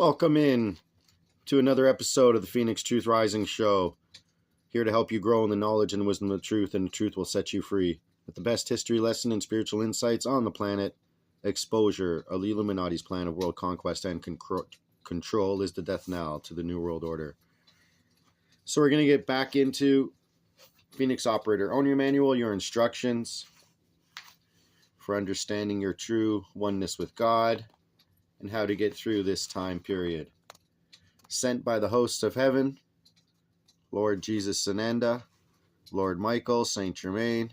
Welcome in to another episode of the Phoenix Truth Rising Show. Here to help you grow in the knowledge and wisdom of the truth, and the truth will set you free. With the best history lesson and spiritual insights on the planet, exposure of the Illuminati's plan of world conquest and control is the death knell to the New World Order. So we're going to get back into Phoenix Operator Owner Manual, your instructions for understanding your true oneness with God, and how to get through this time period. Sent by the hosts of heaven, Lord Jesus Sananda, Lord Michael, Saint Germain.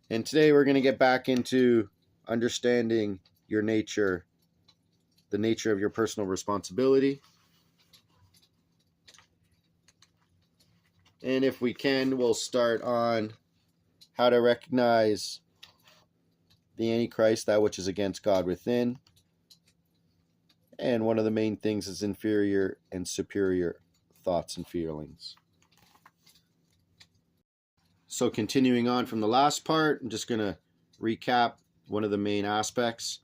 And today we're going to get back into understanding your nature, the nature of your personal responsibility. And if we can, we'll start on how to recognize the Antichrist, that which is against God within. And one of the main things is inferior and superior thoughts and feelings. So continuing on from the last part, I'm just going to recap one of the main aspects.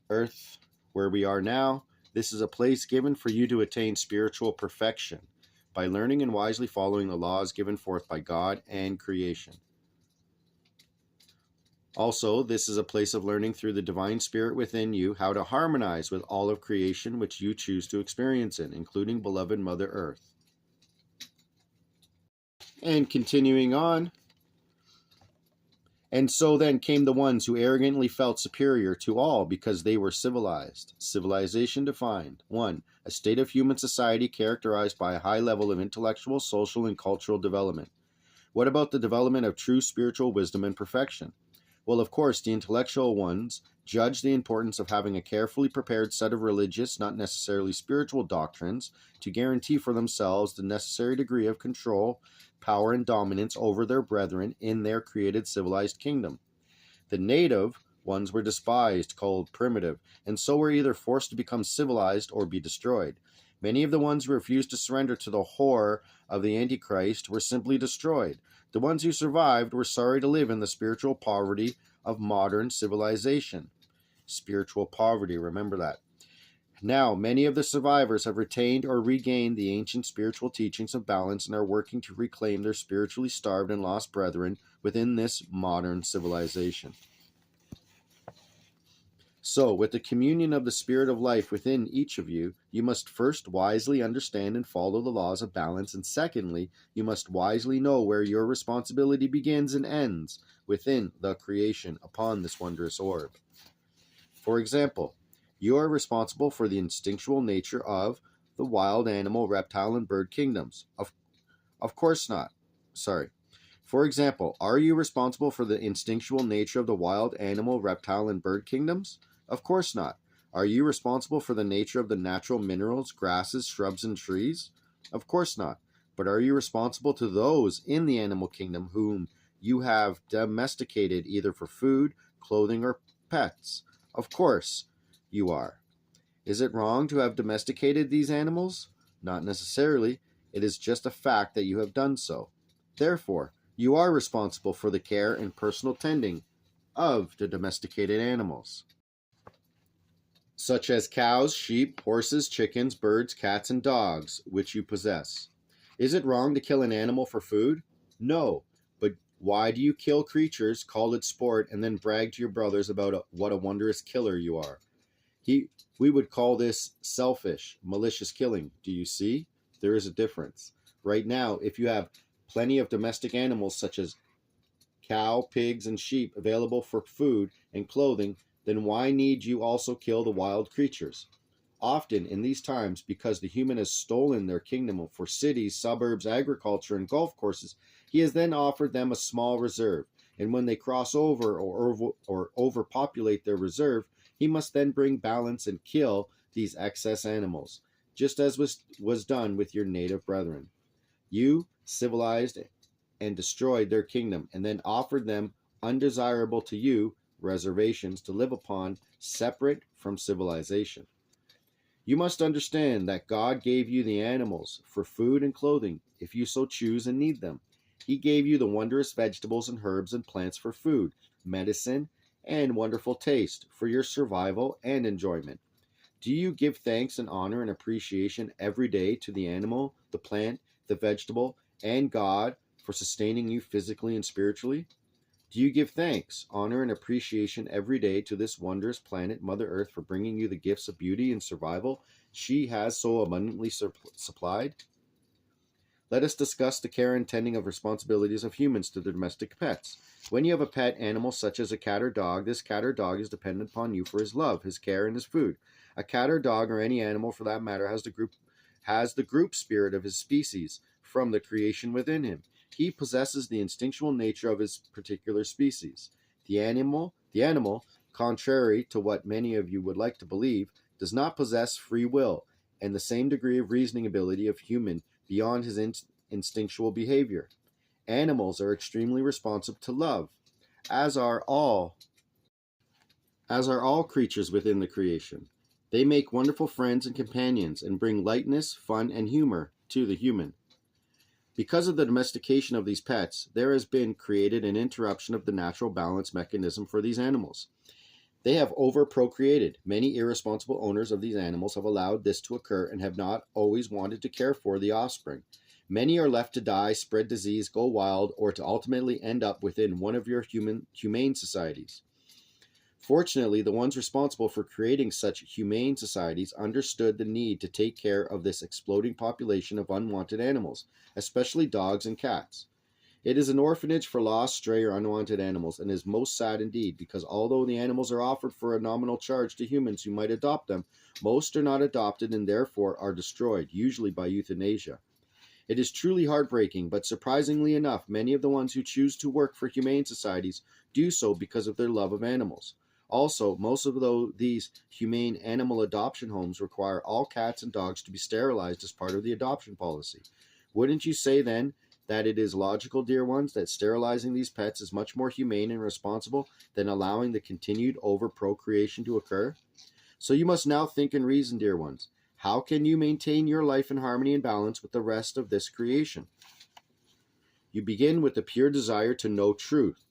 Earth, where we are now, this is a place given for you to attain spiritual perfection by learning and wisely following the laws given forth by God and creation. Also, this is a place of learning through the divine spirit within you how to harmonize with all of creation which you choose to experience in, including beloved Mother Earth. And continuing on, and so then came the ones who arrogantly felt superior to all because they were civilized. Civilization defined: 1. A state of human society characterized by a high level of intellectual, social, and cultural development. What about the development of true spiritual wisdom and perfection? Well, of course, the intellectual ones judge the importance of having a carefully prepared set of religious, not necessarily spiritual doctrines to guarantee for themselves the necessary degree of control, power, and dominance over their brethren in their created civilized kingdom. The native ones were despised, called primitive, and so were either forced to become civilized or be destroyed. Many of the ones who refused to surrender to the horror of the Antichrist were simply destroyed. The ones who survived were sorry to live in the spiritual poverty of modern civilization. Spiritual poverty, remember that. Now, many of the survivors have retained or regained the ancient spiritual teachings of balance and are working to reclaim their spiritually starved and lost brethren within this modern civilization. So, with the communion of the spirit of life within each of you, you must first wisely understand and follow the laws of balance, and secondly, you must wisely know where your responsibility begins and ends within the creation upon this wondrous orb. For example, you are responsible for the instinctual nature of the wild animal, reptile, and bird kingdoms. Of course not. For example, are you responsible for the instinctual nature of the wild animal, reptile, and bird kingdoms? Of course not. Are you responsible for the nature of the natural minerals, grasses, shrubs, and trees? Of course not. But are you responsible to those in the animal kingdom whom you have domesticated either for food, clothing, or pets? Of course you are. Is it wrong to have domesticated these animals? Not necessarily. It is just a fact that you have done so. Therefore, you are responsible for the care and personal tending of the domesticated animals, such as cows, sheep, horses, chickens, birds, cats, and dogs, which you possess. Is it wrong to kill an animal for food? No, but why do you kill creatures, call it sport, and then brag to your brothers about what a wondrous killer you are? We would call this selfish, malicious killing. Do you see? There is a difference. Right now, if you have plenty of domestic animals such as cow, pigs, and sheep available for food and clothing, then why need you also kill the wild creatures? Often in these times, because the human has stolen their kingdom for cities, suburbs, agriculture, and golf courses, he has then offered them a small reserve. And when they cross over or overpopulate their reserve, he must then bring balance and kill these excess animals, just as was done with your native brethren. You civilized and destroyed their kingdom, and then offered them undesirable to you reservations to live upon, separate from civilization. You must understand that God gave you the animals for food and clothing, if you so choose and need them. He gave you the wondrous vegetables and herbs and plants for food, medicine, and wonderful taste for your survival and enjoyment. Do you give thanks and honor and appreciation every day to the animal, the plant, the vegetable, and God for sustaining you physically and spiritually? Do you give thanks, honor, and appreciation every day to this wondrous planet, Mother Earth, for bringing you the gifts of beauty and survival she has so abundantly supplied? Let us discuss the care and tending of responsibilities of humans to their domestic pets. When you have a pet animal such as a cat or dog, this cat or dog is dependent upon you for his love, his care, and his food. A cat or dog, or any animal for that matter, has the group spirit of his species from the creation within him. He possesses the instinctual nature of his particular species. The animal, contrary to what many of you would like to believe, does not possess free will and the same degree of reasoning ability of human beyond his instinctual behavior. Animals are extremely responsive to love, as are all creatures within the creation. They make wonderful friends and companions and bring lightness, fun, and humor to the human. Because of the domestication of these pets, there has been created an interruption of the natural balance mechanism for these animals. They have overprocreated. Many irresponsible owners of these animals have allowed this to occur and have not always wanted to care for the offspring. Many are left to die, spread disease, go wild, or to ultimately end up within one of your humane societies. Fortunately, the ones responsible for creating such humane societies understood the need to take care of this exploding population of unwanted animals, especially dogs and cats. It is an orphanage for lost, stray, or unwanted animals, and is most sad indeed, because although the animals are offered for a nominal charge to humans who might adopt them, most are not adopted and therefore are destroyed, usually by euthanasia. It is truly heartbreaking, but surprisingly enough, many of the ones who choose to work for humane societies do so because of their love of animals. Also, most of these humane animal adoption homes require all cats and dogs to be sterilized as part of the adoption policy. Wouldn't you say then that it is logical, dear ones, that sterilizing these pets is much more humane and responsible than allowing the continued overprocreation to occur? So you must now think and reason, dear ones. How can you maintain your life in harmony and balance with the rest of this creation? You begin with the pure desire to know truth.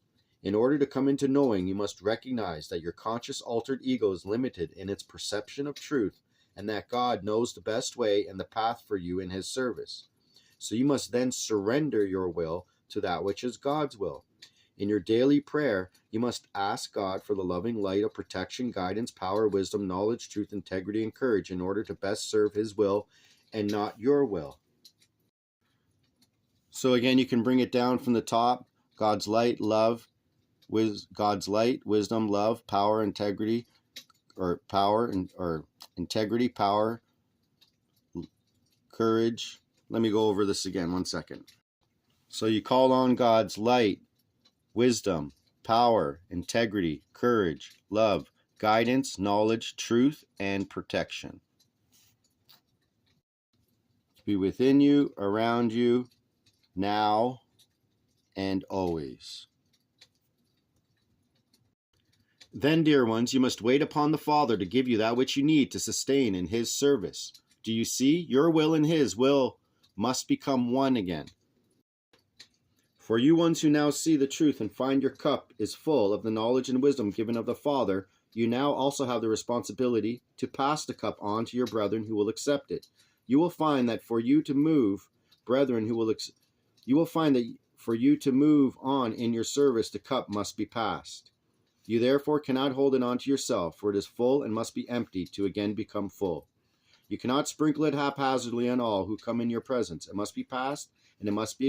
In order to come into knowing, you must recognize that your conscious altered ego is limited in its perception of truth, and that God knows the best way and the path for you in His service. So you must then surrender your will to that which is God's will. In your daily prayer, you must ask God for the loving light of protection, guidance, power, wisdom, knowledge, truth, integrity, and courage in order to best serve His will and not your will. So again, you can bring it down from the top. God's light, love, God's light, wisdom, love, power, integrity, integrity, power, courage. Let me go over this again, 1 second. So you call on God's light, wisdom, power, integrity, courage, love, guidance, knowledge, truth, and protection. To be within you, around you, now and always. Then, dear ones, you must wait upon the Father to give you that which you need to sustain in His service. Do you see? Your will and His will must become one again. For you ones who now see the truth and find your cup is full of the knowledge and wisdom given of the Father, you now also have the responsibility to pass the cup on to your brethren who will accept it. You will find that for you to move, for you to move on in your service, the cup must be passed. You therefore cannot hold it onto yourself, for it is full and must be emptied to again become full. You cannot sprinkle it haphazardly on all who come in your presence. It must be passed, and it must be